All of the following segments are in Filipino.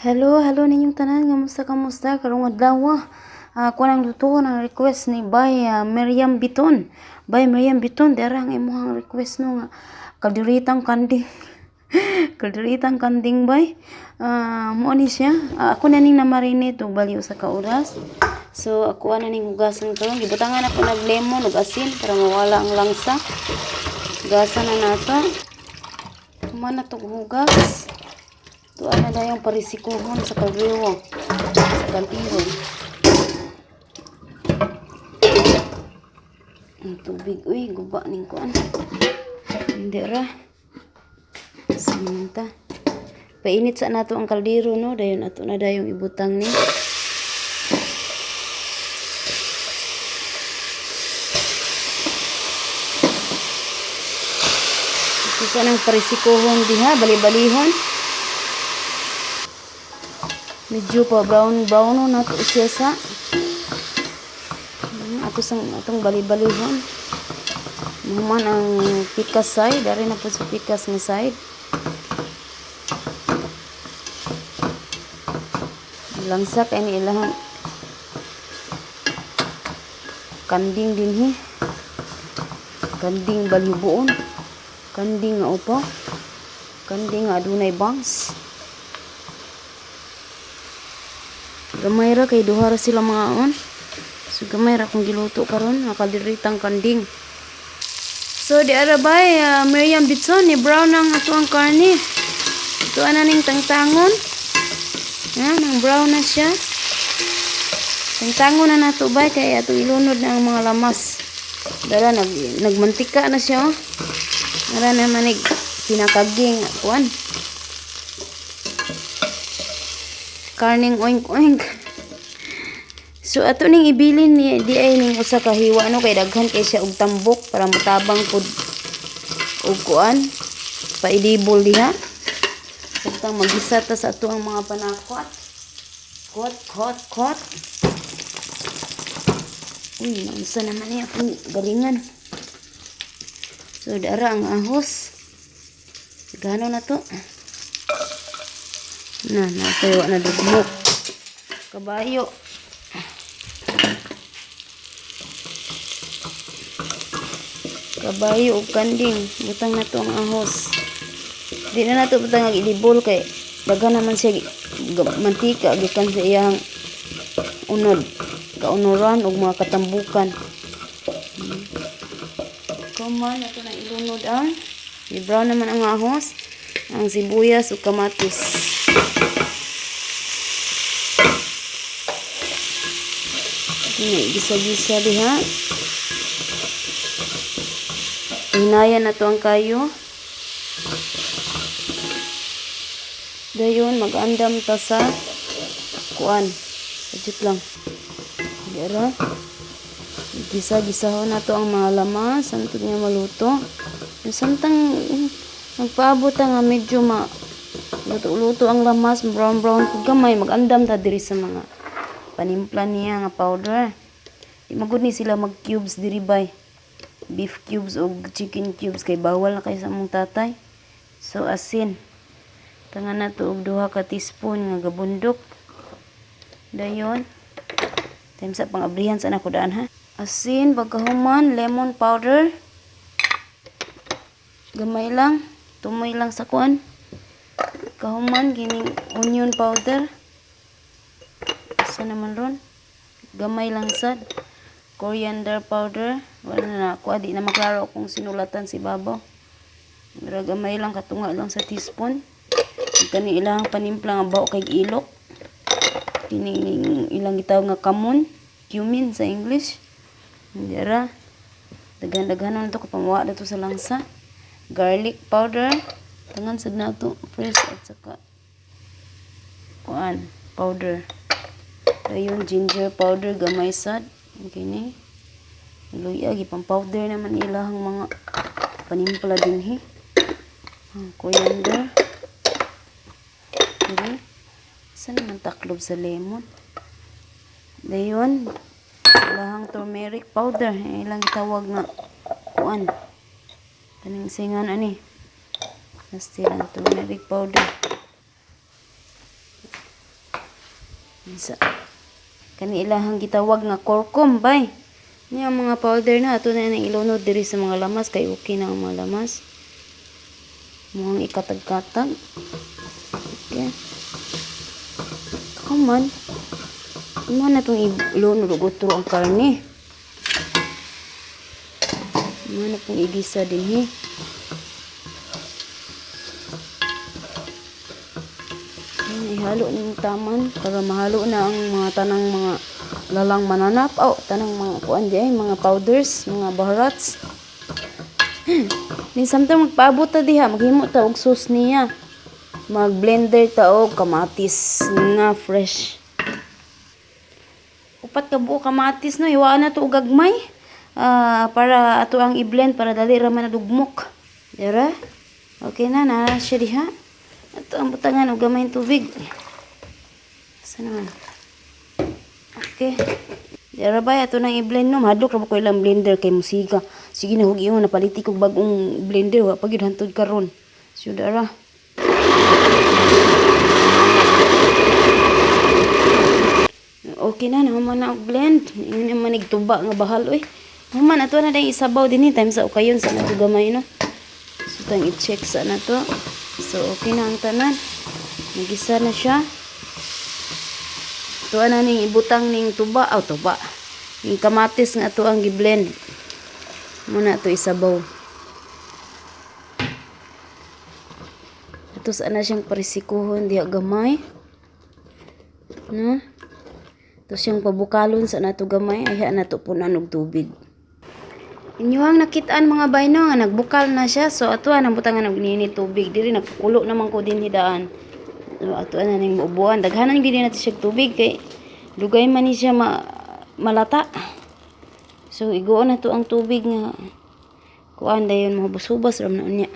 Hello, hello ninyong tanan. Kamusta? Karong adlaw. Ako nang lutuhon ang request ni Bay Miriam Biton. Bay Miriam Biton, dara ang imong request no nga kaldiritang kanding. Kaldiritang kanding bay. Mo ni siya. Ako na ning na-marinate og bali usa ka oras. So ako na ning hugasan karon. Gibutangan ako nag lemon ug asin para mawala ang langsa. Hugasan na nato. Kuman na tog hugas. Tuan na dayong parisikuhon sa kagriwo, sa kaldero. Ang tubig, uy, guba ning kuan. Hindi ra. Samanta. Painit sa nato ang kaldero, no? Dayon ato na dayong ibutang ni. Ito sa nang parisikuhon diha, bali-balihon. Medyo pa brown na to siya sa atong bali-balihon. Naman ang pikas side, dari na po sa pikas nga side. Langsa kay ni ilang kanding dinhi. Kanding balibuon. Kanding nga upo. Kanding nga adunay bangs. Gamay ra kay duha ra sila mga on. So gamay ra kung giluto karon nakadiritang kanding. So di ara bay Miriam Biton ni brown ang ato ang karne. Ito ana ning tangtangon. Yan ang brown na siya. Tangtangon na nato bay kay ato ilunod na ang mga lamas. Dara nagmantika na siya. Oh. Dara na manig pinakaging kuan. Karning oink. So ato ning ibilin ni di ay ning usa ka hiwa no kay daghan kay siya og tambok para mutabang pud og kuan paidibol diha. Samtang magisa ta sa ato ang mga panakot. Kot. Uy, unsa naman ni akong galingan. So dara ang ahos. Gano na to? Natayo na dugmok. Kabayo. Kabayo o kanding. Butang na to ang ahos. Di na nato butang ang idibol kay daga naman siya mantika gikan sa iyang unod. Kaunuran o mga katambukan. Kuman na to na ilunod ang i-brown naman ang ahos. Ang sibuyas o kamatis. Gisa-gisa diha. Hinayan na to ang kayo. Dayon mag-andam ta sa kuan. Adjut lang. Dira. Gisa-gisahon na to ang mga lamas. Santod niya maluto. Samtang magpaabot nga medyo luto-luto ang lamas. Brown kung gamay. Mag-andam ta diri sa mga panimpla niya nga powder. Di magud ni sila mag-cubes diri bay. Beef cubes o chicken cubes kay bawal na kay sa among tatay. So asin. Tangan na to og 2 ka teaspoon nga gabundok. Dayon. Time sa pang-abrihan sa nako daan ha. Asin, pagkahuman, lemon powder. Gamay lang. Tumoy lang sa kuan. Kahuman, gining onion powder. Asa naman ron? Gamay lang sad. Coriander powder. Wala na ako. Di na maklaro kung sinulatan si babaw. Pero gamay lang. Katunga lang sa teaspoon. Kani ilang panimpla nga bao kay ilok. Kini ilang gitawag nga kamon. Cumin sa English. Dira. Daghan-daghanon to kapamuwa na to sa langsa. Garlic powder. Tangan sad na to. Fresh at saka kuan powder. Ayun, ginger powder, gamay sad. Kini. Luya, gipang powder naman ilahang mga panimpla dinhi. Coriander. Okay. Saan naman taklob sa lemon? Dayon, ilahang turmeric powder. Ilang tawag na kuan. Kaning singan ani. Basta lang turmeric powder. Sa kani ilahang gitawag nga kurkum bay. Ni ang mga powder na ato na nang ilunod diri sa mga lamas kay okay na ang mga lamas. Muhang ikatag-katag. Okay. Come on. Ano na itong ilunod o gutro ang karne. Ano na itong igisa din ihalo ng taman para mahalo na ang mga tanang mga lalang mananap tanang mga kuan diay mga powders mga baharats. Ni samtang magpaabot ta diha maghimo ta og sauce niya, mag blender ta og kamatis nga fresh, upat ka buo kamatis no, iwaan na to og gagmay para ato ang i-blend para dali ra man nadugmok. Dira okay na siya diha. Ito ang butangan o gamay tubig. Saan naman? Okay. Dara ba, ito nang i-blend no. Mahadlok na ko ilang blender kay musiga. Sige na, huwag yung napaliti ko bagong blender. Huwag pag yun hantod karon. So, dara. Okay na, naman na blend. Yun yung manigtuba nga bahal. Naman, ito na dahil isabaw din time sa ukayon sa nato gamay no. So, tayong i-check sa na to. So, okay na ang tanan. Nagisa na siya. Ito na ning ibutang ning tuba. Tuba. Ning kamatis nga ito ang gi-blend. Muna ito isabaw. Ito saan na siyang parisikuhon. Diya gamay. No? Ito siyang pabukalon sa nato gamay. Ay na ito punan og tubig. Inyuhang nakitaan mga bayno nga nagbukal na siya. So atuan ang butangan og nini tubig diri nagkukulo naman ko din hidaan. So atuan na ning muubuan. Daghanan gid natin siya tubig kay dugay man ni siya malata. So iguon na to ang tubig nga kuan dayon mahubos-hubos ram na unya.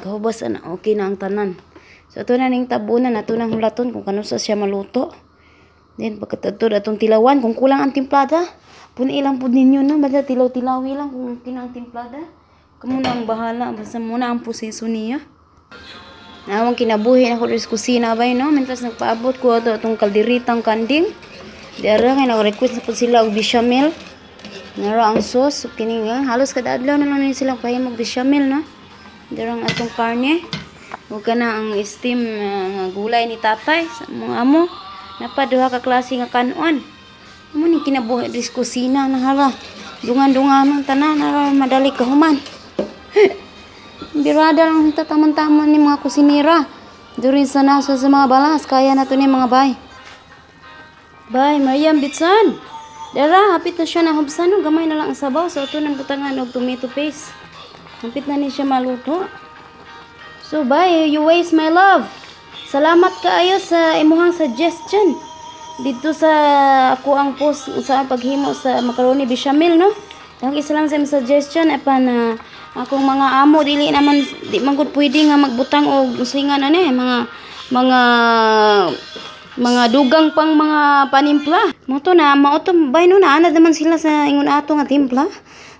Kahubos na okay na ang tanan. So ato na ning tabunan ato nang hulaton kung kano sa siya maluto. Then pagkatapos atong tilawan kung kulang ang timplada. Puni ilang po ninyo no, basta tilaw-tilawi lang kung kinang timplada. Kamu na ang bahala, basta muna ang proseso niya. Nawang kinabuhi ako sa kusina ba no, mentras nagpaabot ko ato itong kalderitang kanding. Diara nga nag-request na po sila og bechamel. Nara ang sauce, so kining halos kada adlaw na lang sila pahimog bechamel no. Diara ang atong karne. Ug kana ang steam gulay ni tatay sa mga amo. Napaduha ka klase nga kanon. Amo ni kinabuhi dis kusina na hala. Dungan-dungan ang tanan na madali kahuman. Birada lang tataman-taman ni mga kusinira. Diri sa nasa sa mga balas kaya na to ni mga bay. Bay, Mariam Bitsan. Dara, hapit na siya na hubsan no, gamay na lang ang sabaw so ito nang butangan og tomato paste. Hapit na ni siya maluto. So bay, you waste my love. Salamat kaayo sa imuhang suggestion. Dito sa ako ang post sa paghimo sa macaroni bechamel no. Dahil isa lang sa suggestion apan akong mga amo dili naman di man gud pwede nga magbutang og singan ani mga dugang pang mga panimpla. Mo to na mao to bay no naanad naman sila sa ingon ato nga timpla.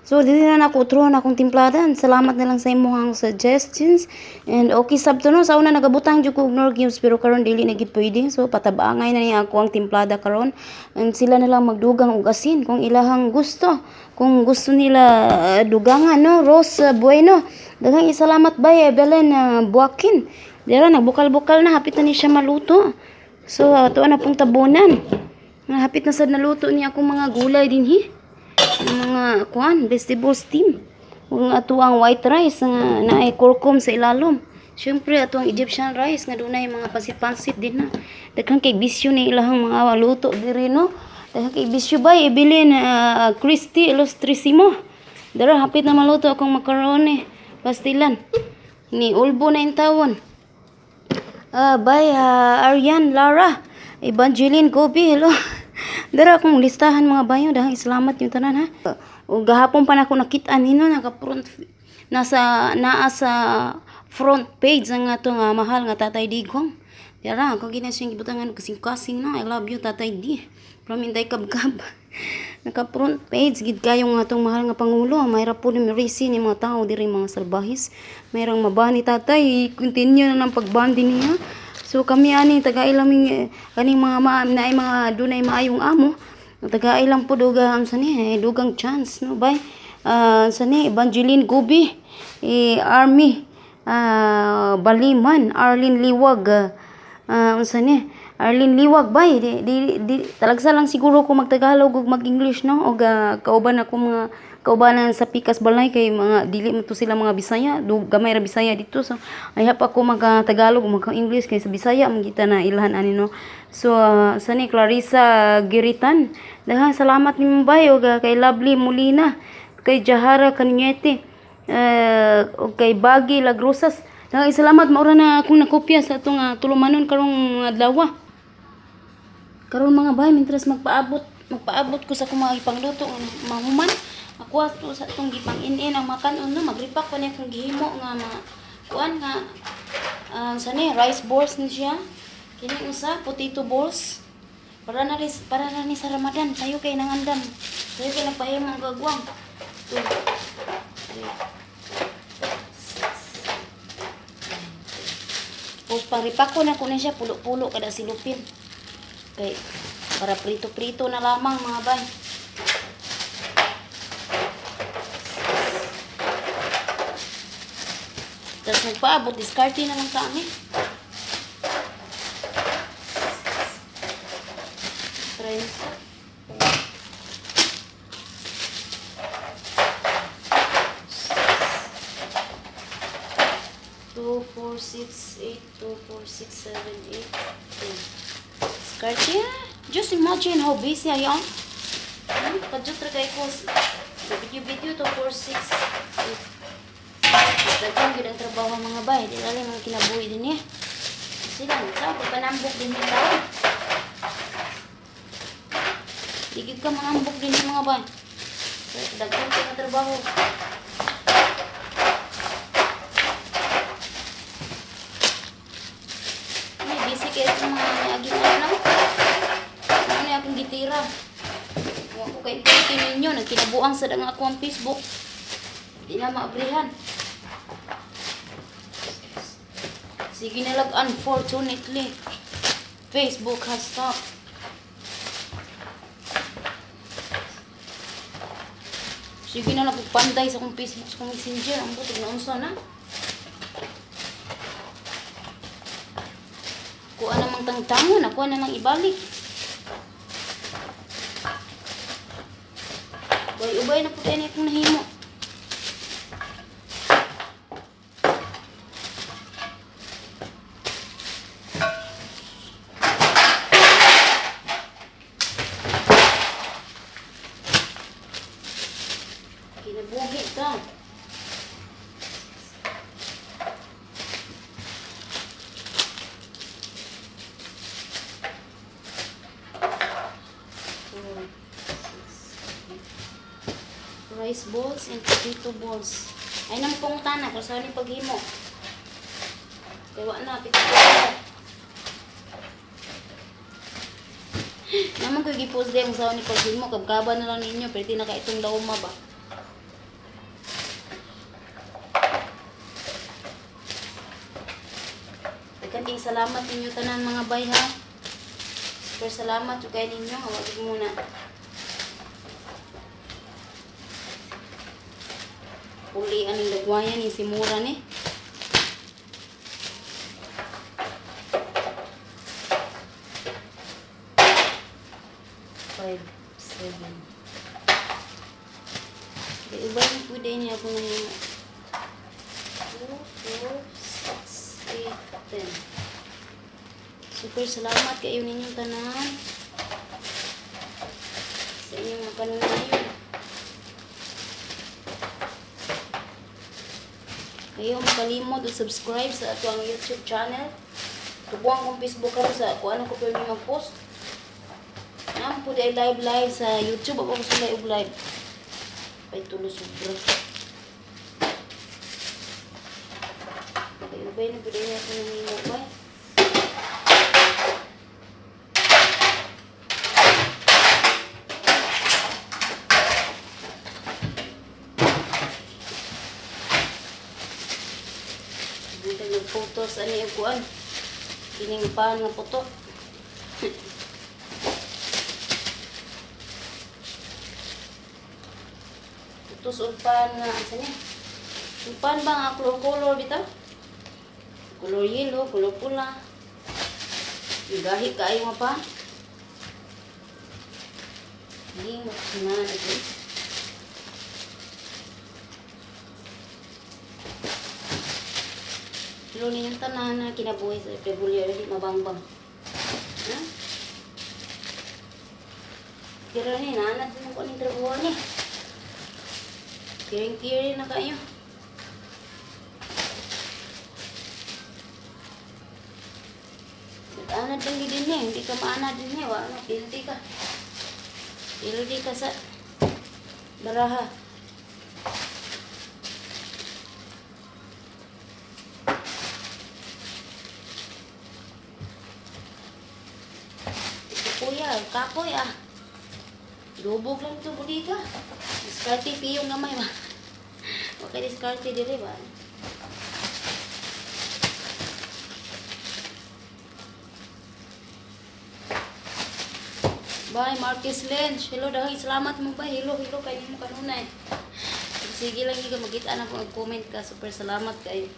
So dili na nako utro na akong timplada. Salamat na lang sa imong suggestions. And okay sab to no sa una nagabutang jud ko og nor cubes pero karon dili na gid pwede. So patabangay na niya ako ang timplada karon. And sila na lang magdugang og asin kung ilahang gusto. Kung gusto nila dugangan no, Rose Bueno. Daghang isalamat bay Belen Buakin. Dira nagbukal-bukal na hapit na ni siya maluto. So ato na pong tabunan. Hapit na sad naluto niya akong mga gulay dinhi. Mga kuan vegetable steam. Ug ato ang white rice nga naay kurkum sa ilalom. Syempre ato ang Egyptian rice nga dunay mga pansit-pansit din na. Daghang kay bisyo ni ilahang mga luto diri no. Daghang kay bisyo bay ibilin Christy Illustrissimo. Dara hapit na maluto akong macaroni pastilan. Ni Ulbo na intawon. Bay Arian Lara Evangeline Gobi hello. Dara akong listahan mga bayo dahang salamat yung tanan ha. O gahapon pa na ako nakita nino naka-front naa sa front page ang ato nga mahal nga Tatay Digong. Dara ako ginasing gibutangan kasing-kasing na I love you Tatay D. From Inday Kabkab. Naka-front page gid kayong atong mahal nga pangulo. Mayra po ni Mercy ni mga tao diri mga salbahis. Mayrang mabani Tatay, continue na ng pagbandi niya. So kami ani taga-ilaming kaning mga naay mga dunay maayong amo. Taga-ilang po dugang sani dugang chance no bay. Sani Evangeline Gubi, Army, Baliman, Arlene Liwag, sani Arlene Liwag bay talagsa lang siguro ko magtagalog ug mag-English no og kauban ako mga kaubanan sa Pikas Balay kay mga dili man to sila mga Bisaya gamay ra Bisaya dito so ayha pa ko mag-Tagalog ug mag-English kay sa Bisaya man kita na ilhan ani no. So sani Clarissa Giritan, daghang salamat nimo bay ug kay Lovely Molina, kay Jahara Kanyete, ug kay Bagi Lagrosas. Daghang salamat maura na akong nakopya sa atong tulumanon karong adlaw. Karon mga bay mintras magpaabot ko sa akong mga ipangluto mahuman. Ako ato sa itong gipang-in ang makanon na magripak ko na akong gihimo nga kuan nga sani rice balls ni siya. Kini usa potato balls. Para na ni sa Ramadan sayo kay nangandam. Sayo kay nagpahimo ang gagwang. Pos paripak ko na kuno siya pulo-pulo kada silupin. Kay para prito-prito na lamang mga bay. Tapos nagpaabot, discarte na lang kami. Try na sa. 2, 4, 6, 8, 2, 4, 6, 7, 8, 10. Discarte na. Just imagine how busy I am. Padjot ra kay ko. Video 2, 4, 6, 8. Dagang gid ang trabaho mga bay, di lali mga kinabuhi din sila sa pagpanambok din nila. Digid ka manambok din mga bay. Dagang gid ang trabaho. May busy kay itong mga aging ano. Ano akong gitira. Wa ko kay ninyo nagkinabuang sa dang ako ang Facebook. Di na maabrihan. Sige na lang, unfortunately, Facebook has stopped. Sige na lang, panday sa kong Facebook, sa kong Messenger. Ang butig na unsa na. Kuha namang tangtangon, kuha namang ibalik. Ubay na po tayo na itong nahimo. Kinabuhi ka. Rice balls and potato balls. Ay nang pong tanak kung saan yung paghimo. Kaya na, pito. Naman ko i-post din kung saan yung paghimo. Kabkaba na lang ninyo. Pero di na ka itong lauma ba. Kating salamat ninyo tanan mga bay ha. Super salamat yung kayo ninyo. Hawagin muna. Uli ang lagwayan ni Simura ni. Five, 7. Iba yung pwede niya kung 2, 4, 6, 8, 10. Super salamat kayo ninyong tanan sa inyong mga panunay. Ayaw makalimot o subscribe sa ato ang YouTube channel. Tubuan kong Facebook karon sa kung ano ko pwede mag-post. Nang po ay live sa YouTube. Ako ko sila live. Pay tulo sobra. Ubay na po din ako nangingok ba. Photos ani ang kuan kining pan nga putok. Putos og pan nga asa ni? Yung pan ba nga color bitaw? Color yellow, color pula. Gahi kaayo nga pan. Hindi mo sinaan ito. Pero ninyong tanan na kinabuhi sa February, di mabangbang. Ha? Pero ni, naanad mo ko ng trabuhan ni. Kiring-kiring na kayo. Anad lang din niya, hindi ka maanad din niya. Wala, pildi ka. Pildi ka sa baraha. Kuya, kapoy ah. Lubog lang ito, buli ka. Diskarte piyong gamay ba? Huwag ka diskarte dili ba? Bye, Marcus Lynch. Hello, dahil salamat mo ba? Hello, kayo mo kanunay. Sige lang yung magkita na kung mag-comment ka. Super salamat kayo.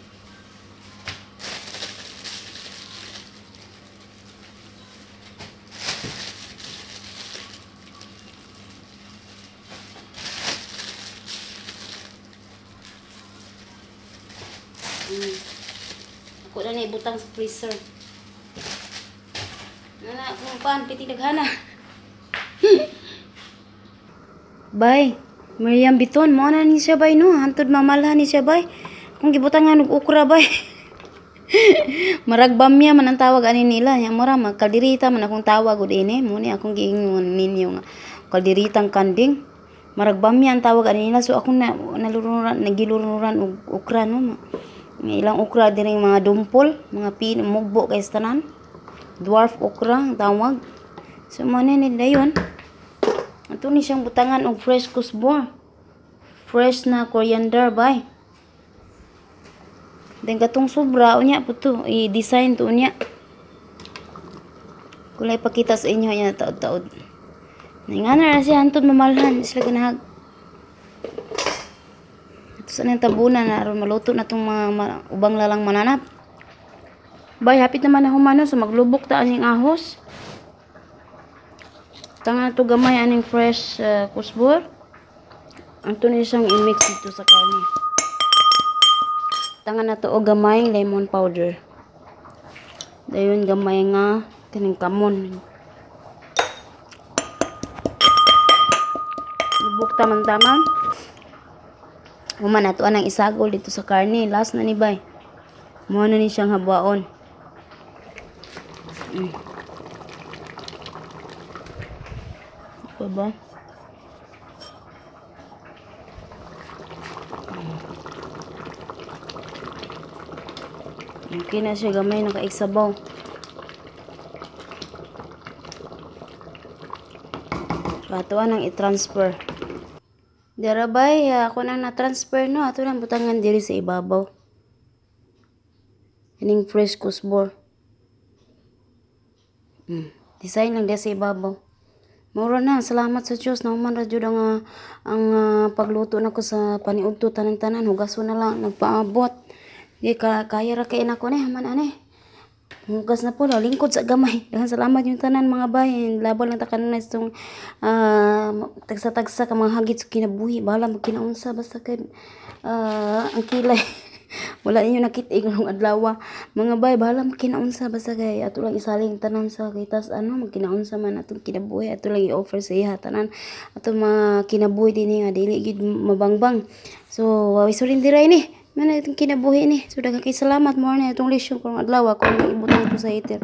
Ako na ibutang sa freezer. Nana, kung paan, piti naghana. Bay, Miriam Biton, mo na ni siya bay no. Hantod mamalhan ni siya bay. Kung gibutang nga ukra bay. Maragbamya man ang tawag ani nila. Nya mura magkaldirita man akong tawag ud ini. Mo ni akong giingon ninyo nga kaldiritang kanding. Maragbamya ang tawag ani nila. So ako nagilururan og ukra no. May ilang okra din mga dumpol, mga mugbo kay tanan. Dwarf okra ang tawag. So man ni dayon. Ato ni siyang butangan og fresh kusbor. Fresh na coriander bay. Den katong sobra unya puto i-design to unya. Kulay pakita sa inyo nya taod-taod. Ningana na siya hantod mamalhan sila ganahag. Sa nang tabunan na aron maluto na tong mga ubang lalang mananap. Bay, hapit naman na humano so maglubok ta aning ahos. Tanga to gamay aning fresh kusbor. Anto ni siyang i-mix dito sa karne. Tanga na to og gamay lemon powder. Dayon gamay nga kining kamon. Lubok taman-taman. Human ato anang isagol dito sa karne. Last na ni bay. Mo na ni siyang habuaon. Apa ba? Okay na siya gamay nakaigsabaw. Ato anang i-transfer. Dara bay, ako nang na-transfer no. Ato nang butangan diri sa ibabaw. Ining fresh kusbor. Design lang diri sa ibabaw. Maura na, salamat sa Diyos na human radyo ang pagluto na ko sa paniudto tanan-tanan. Hugaso na lang, nagpaabot. Kaya ra kay nako ni, man ani. Hugas na po, lingkod sa gamay. Dahan salamat yung tanan mga bayan. Laban lang takan na itong tagsa-tagsa ka mga hagit sa kinabuhi. Bahala magkinaunsa basta kay ang kilay. Wala ninyo nakita ng adlaw. Mga bay, bahala magkinaunsa basta kay ato lang isaling tanan sa kitas magkinaunsa man atong kinabuhi. Ato lang i-offer sa iya tanan. Ato mga kinabuhi din nga dili gid mabangbang. So, wisurin diray ni. Mana itong kinabuhi ni. So, daghang kay salamat mo na itong lesyon kung adlaw kung ibutang ito sa iter.